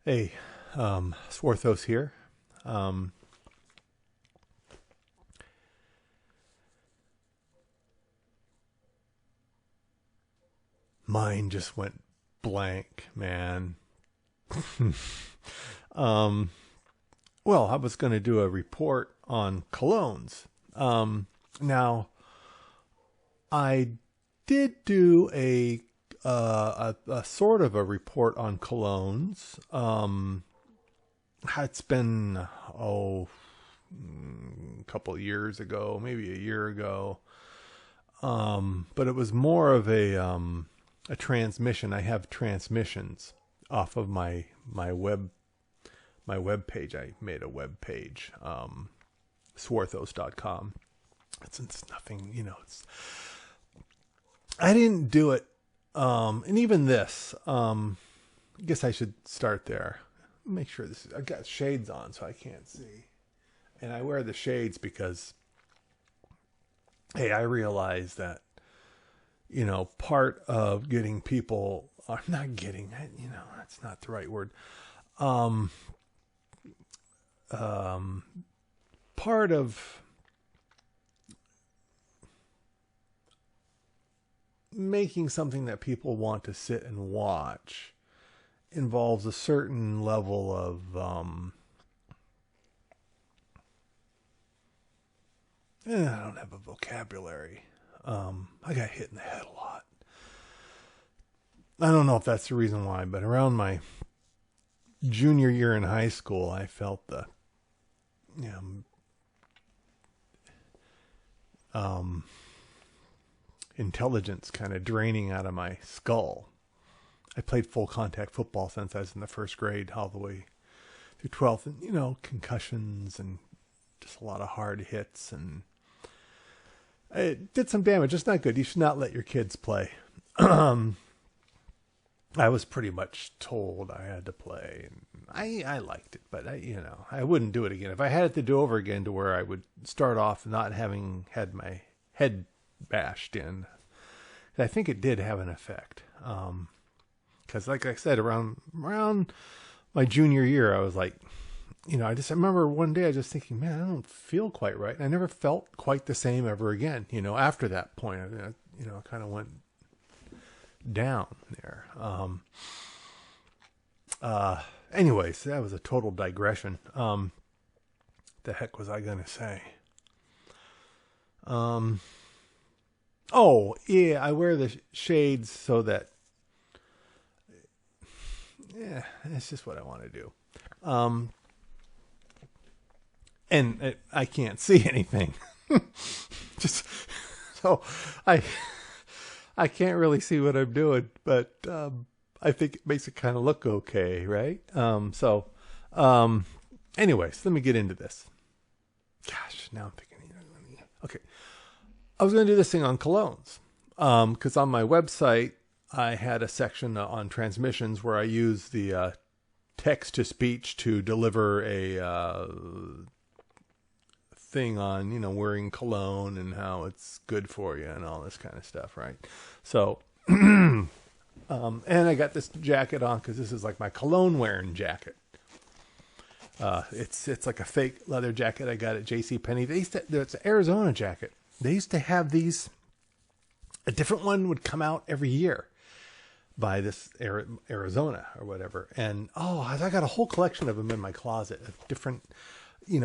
Hey, SWARTHOS here. Um, Mine just went blank, man. um, well, I was going to do a report on colognes. Now, I did do a sort of a report on colognes. It's been a couple of years ago, maybe a year ago. But it was more of a transmission. I have transmissions off of my web page. I made a web page, swarthos.com. It's nothing, I didn't do it. And even this, I guess I should start there. Make sure I've got shades on so I can't see. And I wear the shades because, hey, I realize that, part of getting people, or not getting, that's not the right word. Part of making something that people want to sit and watch involves a certain level of, I don't have a vocabulary. I got hit in the head a lot. I don't know if that's the reason why, but around my junior year in high school, I felt the, intelligence kind of draining out of my skull. I played full contact football since I was in the first grade all the way through 12th, and, concussions and just a lot of hard hits, and it did some damage. It's not good. You should not let your kids play. I was pretty much told I had to play, and I liked it, but I wouldn't do it again. If I had it to do over again, to where I would start off not having had my head bashed in, I think it did have an effect. Because like I said, around my junior year, I was like, I remember one day I was just thinking, man, I don't feel quite right. And I never felt quite the same ever again. After that point, I kind of went down there. Anyways, that was a total digression. The heck was I going to say? Oh, yeah, I wear the shades so that, yeah, it's just what I want to do. And I can't see anything. Just so I can't really see what I'm doing, but I think it makes it kind of look okay, right? Anyways, let me get into this. Gosh, now I'm thinking. Okay, I was going to do this thing on colognes, because on my website I had a section on transmissions where I use the text to speech to deliver a thing on, wearing cologne and how it's good for you and all this kind of stuff, right? So, and I got this jacket on because this is like my cologne wearing jacket. It's like a fake leather jacket I got at JCPenney. It's an Arizona jacket. They used to have these. A different one would come out every year by this Arizona or whatever. And I got a whole collection of them in my closet of different,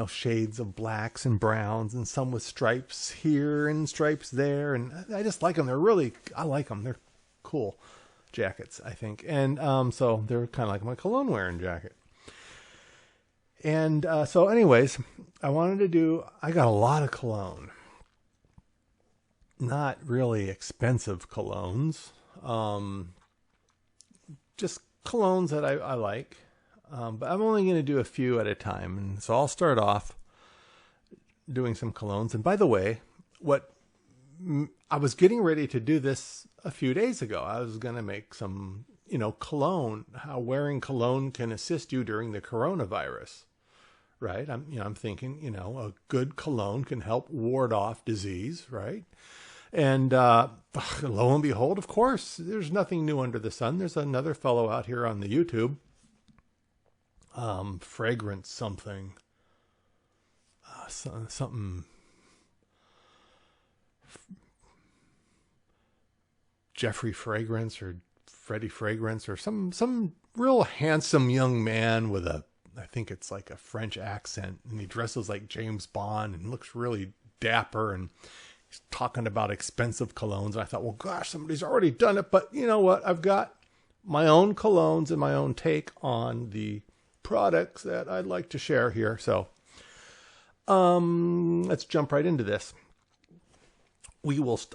shades of blacks and browns, and some with stripes here and stripes there. And I just like them. I like them. They're cool jackets, I think. And so they're kind of like my cologne wearing jacket. And so anyways, I got a lot of cologne. Not really expensive colognes. Just colognes that I like. But I'm only going to do a few at a time. And so I'll start off doing some colognes. And by the way, I was getting ready to do this a few days ago. I was going to make some, cologne, how wearing cologne can assist you during the coronavirus. Right? I'm thinking, a good cologne can help ward off disease, right? And lo and behold, of course, there's nothing new under the sun. There's another fellow out here on the YouTube fragrance something. Something Jeffrey Fragrance or Freddie Fragrance or some real handsome young man with I think it's like a French accent, and he dresses like James Bond and looks really dapper, and he's talking about expensive colognes. And I thought, well, gosh, somebody's already done it. But you know what? I've got my own colognes and my own take on the products that I'd like to share here. So let's jump right into this.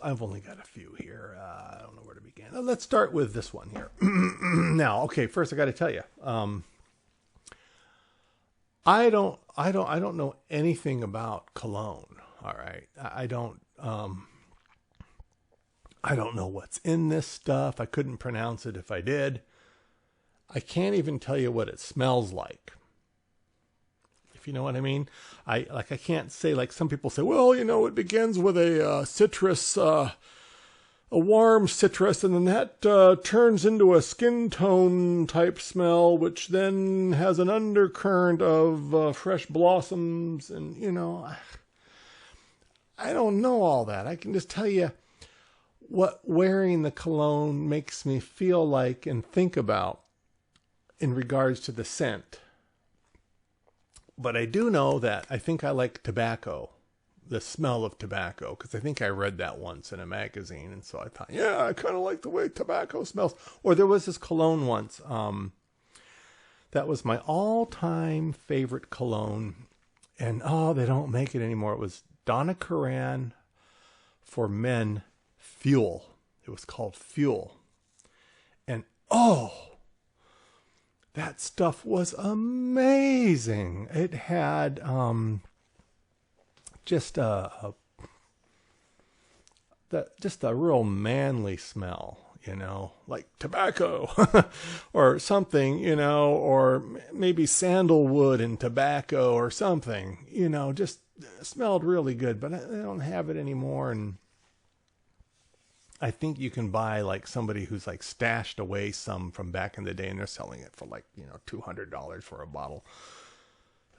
I've only got a few here. I don't know where to begin. Let's start with this one here. Now, okay, first I got to tell you, I don't know anything about cologne. All right. I don't know what's in this stuff. I couldn't pronounce it if I did. I can't even tell you what it smells like. If you know what I mean. I can't say, like some people say, well, you know, it begins with a citrus, a warm citrus, and then that turns into a skin tone type smell, which then has an undercurrent of fresh blossoms. And, you know, I don't know all that. I can just tell you what wearing the cologne makes me feel like and think about in regards to the scent. But I do know that I think I like tobacco, the smell of tobacco, because I think I read that once in a magazine. And so I thought, yeah, I kind of like the way tobacco smells. Or there was this cologne once. That was my all-time favorite cologne. And, they don't make it anymore. It was Donna Karan for Men Fuel. It was called Fuel. And, that stuff was amazing. It had just a real manly smell, you know, like tobacco or something, you know, or maybe sandalwood and tobacco or something, you know, just smelled really good. But I don't have it anymore, and I think you can buy like somebody who's like stashed away some from back in the day, and they're selling it for like, you know, $200 for a bottle.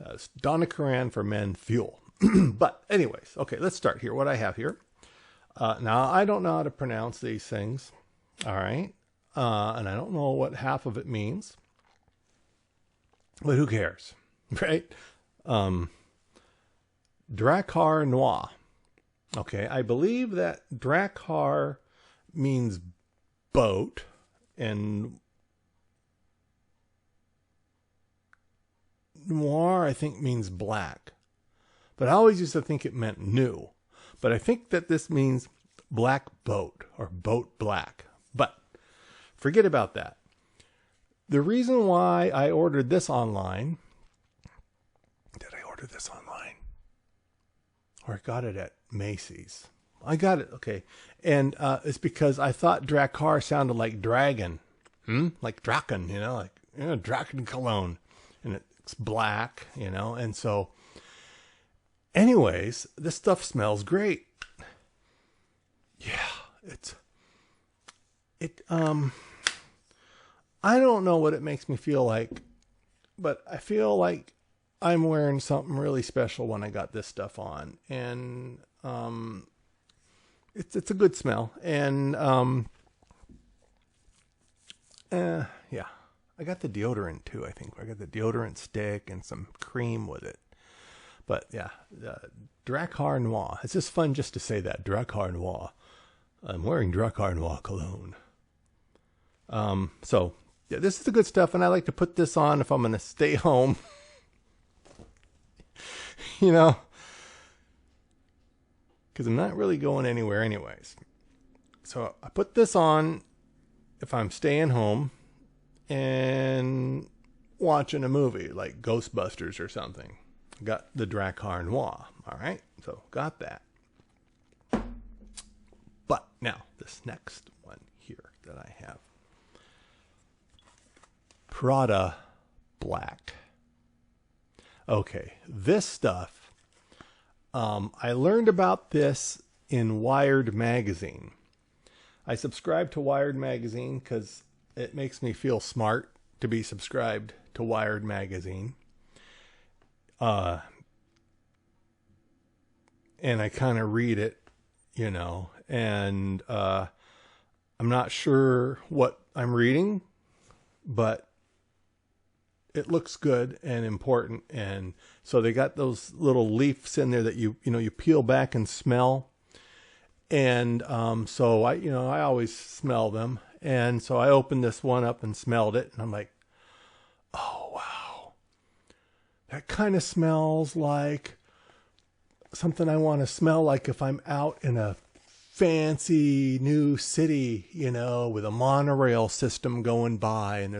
It's Donna Karan for Men Fuel. But anyways, okay, let's start here. What I have here. Now, I don't know how to pronounce these things. All right. And I don't know what half of it means. But who cares? Right? Drakkar Noir. Okay, I believe that Drakkar means boat, and Noir, I think, means black. But I always used to think it meant new. But I think that this means black boat or boat black. But forget about that. The reason why I ordered this online, did I order this online? Or I got it at Macy's. I got it, okay. And it's because I thought Drakkar sounded like dragon. Like Draken, you know, like, you know, Draken cologne. And it's black, you know, and so anyways, this stuff smells great. Yeah, I don't know what it makes me feel like, but I feel like I'm wearing something really special when I got this stuff on, and it's a good smell, and yeah, I got the deodorant too. I think I got the deodorant stick and some cream with it. But yeah, Drakkar Noir. It's just fun just to say that, Drakkar Noir. I'm wearing Drakkar Noir cologne. So yeah, this is the good stuff, and I like to put this on if I'm going to stay home. You know, because I'm not really going anywhere anyways. So I put this on if I'm staying home and watching a movie like Ghostbusters or something. Got the Drakkar Noir. All right, so got that. But now this next one here that I have, Prada Black. Okay, this stuff, I learned about this in Wired magazine. I subscribe to Wired magazine because it makes me feel smart to be subscribed to Wired magazine. And I kind of read it, you know, and I'm not sure what I'm reading, but it looks good and important. And so they got those little leaves in there that you peel back and smell. And so I always smell them. And so I opened this one up and smelled it, and I'm like, oh wow, that kind of smells like something I want to smell like if I'm out in a fancy new city, you know, with a monorail system going by, and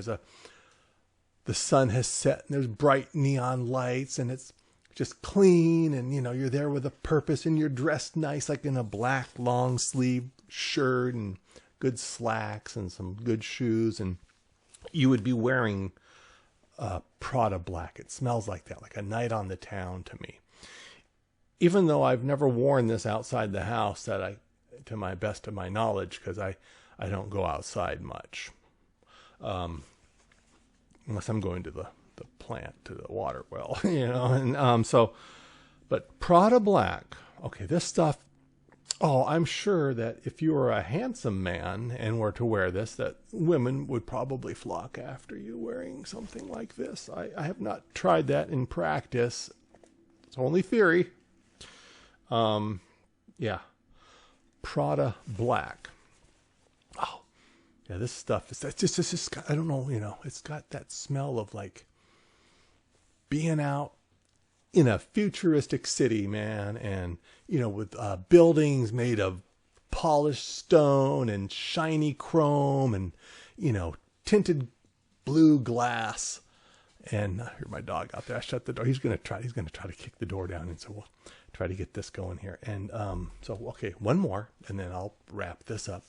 the sun has set and there's bright neon lights and it's just clean, and, you know, you're there with a purpose and you're dressed nice, like in a black long sleeve shirt and good slacks and some good shoes, and you would be wearing Prada Black. It smells like that, like a night on the town to me. Even though I've never worn this outside the house, to my best of my knowledge, because I don't go outside much, unless I'm going to the plant, to the water well, you know. And but Prada Black, okay, this stuff. Oh, I'm sure that if you were a handsome man and were to wear this, that women would probably flock after you wearing something like this. I have not tried that in practice. It's only theory. Yeah. Prada Black. Oh, yeah, this stuff is just, I don't know, you know, it's got that smell of like being out in a futuristic city, man, and, you know, with buildings made of polished stone and shiny chrome and, you know, tinted blue glass. And I hear my dog out there. I shut the door. He's gonna try to kick the door down, and so we'll try to get this going here. And so okay, one more, and then I'll wrap this up.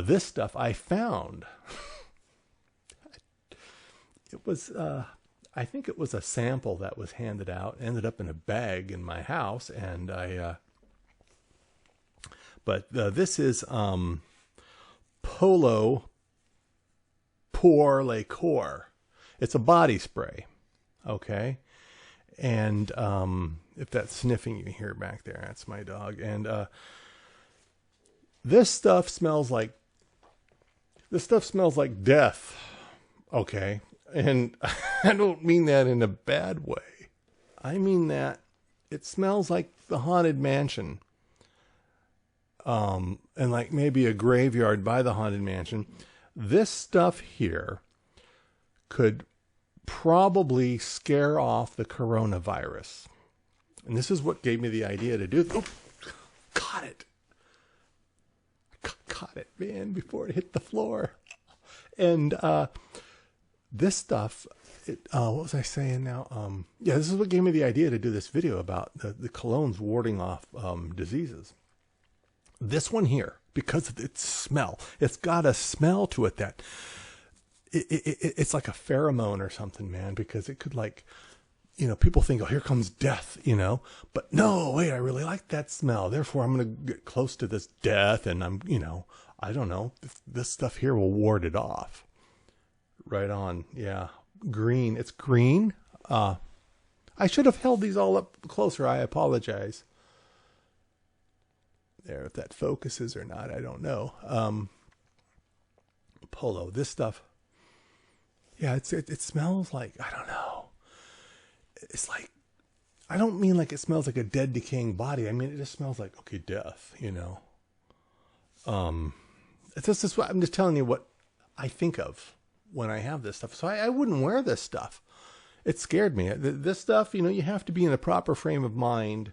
This stuff I found. It was I think it was a sample that was handed out, ended up in a bag in my house, and this is Polo Pour Le Corps. It's a body spray, okay? And if that's sniffing you hear back there, that's my dog. And this stuff smells like death, okay? And I don't mean that in a bad way. I mean that it smells like the Haunted Mansion. And like maybe a graveyard by the Haunted Mansion. This stuff here could probably scare off the coronavirus. And this is what gave me the idea to do. Oh, caught it. Caught it, man, before it hit the floor. And this stuff, what was I saying now? Yeah, this is what gave me the idea to do this video about the colognes warding off diseases. This one here, because of its smell, it's got a smell to it that it's like a pheromone or something, man, because it could, like, you know, people think, oh, here comes death, you know, but no, wait, I really like that smell. Therefore, I'm going to get close to this death, and I'm, you know, I don't know, this stuff here will ward it off. Right on. Yeah. Green. It's green. I should have held these all up closer. I apologize. There, if that focuses or not, I don't know. Polo, this stuff. Yeah, it smells like, I don't know. It's like, I don't mean like it smells like a dead, decaying body. I mean, it just smells like, okay, death, you know. It's just I'm just telling you what I think of when I have this stuff. So I wouldn't wear this stuff. It scared me. This stuff, you know, you have to be in a proper frame of mind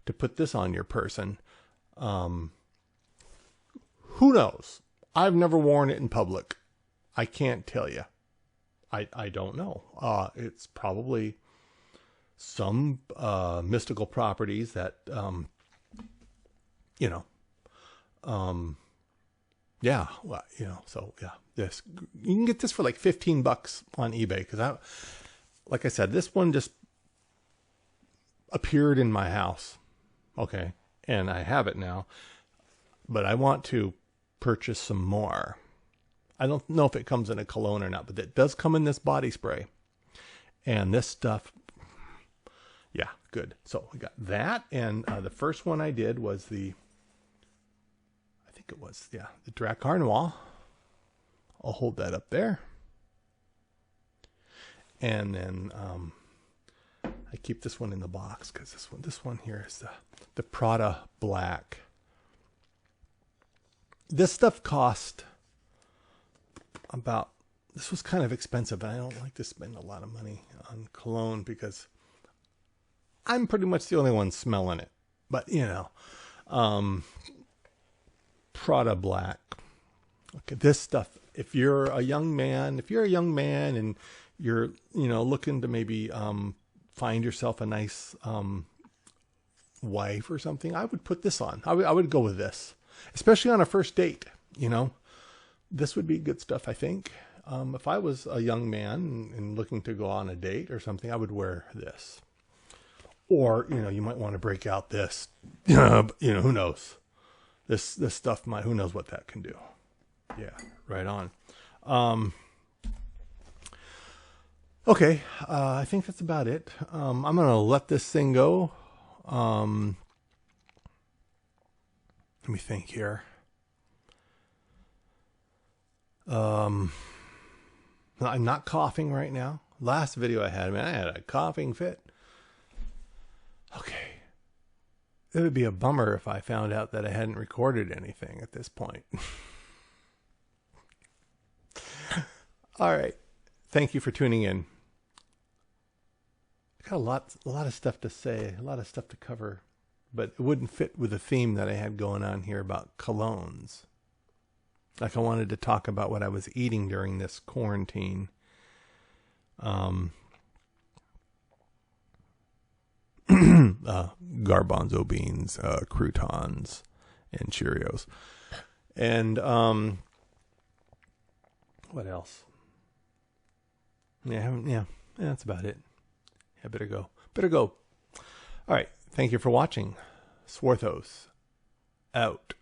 to put this on your person. Who knows? I've never worn it in public. I can't tell you. I don't know. It's probably some mystical properties that, you know, yeah, well, you know, so yeah, this, you can get this for like $15 on eBay. Because like I said, this one just appeared in my house. Okay. And I have it now, but I want to purchase some more. I don't know if it comes in a cologne or not, but it does come in this body spray. And this stuff, yeah, good. So we got that. And the first one I did was the Drakkar Noir. I'll hold that up there. And then I keep this one in the box because this one here is the Prada Black. This stuff cost about, this was kind of expensive, and I don't like to spend a lot of money on cologne because I'm pretty much the only one smelling it. But, you know, Prada Black. Okay, this stuff, if you're a young man and you're, you know, looking to maybe find yourself a nice wife or something, I would put this on. I would go with this, especially on a first date. You know, this would be good stuff, I think. If I was a young man and looking to go on a date or something, I would wear this. Or, you know, you might want to break out this. You know, who knows? This stuff might, who knows what that can do. Yeah, right on. Okay, I think that's about it. I'm going to let this thing go. Let me think here. I'm not coughing right now. Last video I had, man, I had a coughing fit. Okay. It would be a bummer if I found out that I hadn't recorded anything at this point. All right. Thank you for tuning in. I got a lot of stuff to say, a lot of stuff to cover, but it wouldn't fit with the theme that I had going on here about colognes. Like I wanted to talk about what I was eating during this quarantine. Garbanzo beans, croutons, and Cheerios. And what else? Yeah, that's about it. I better go. All right. Thank you for watching. SWARTHOS out.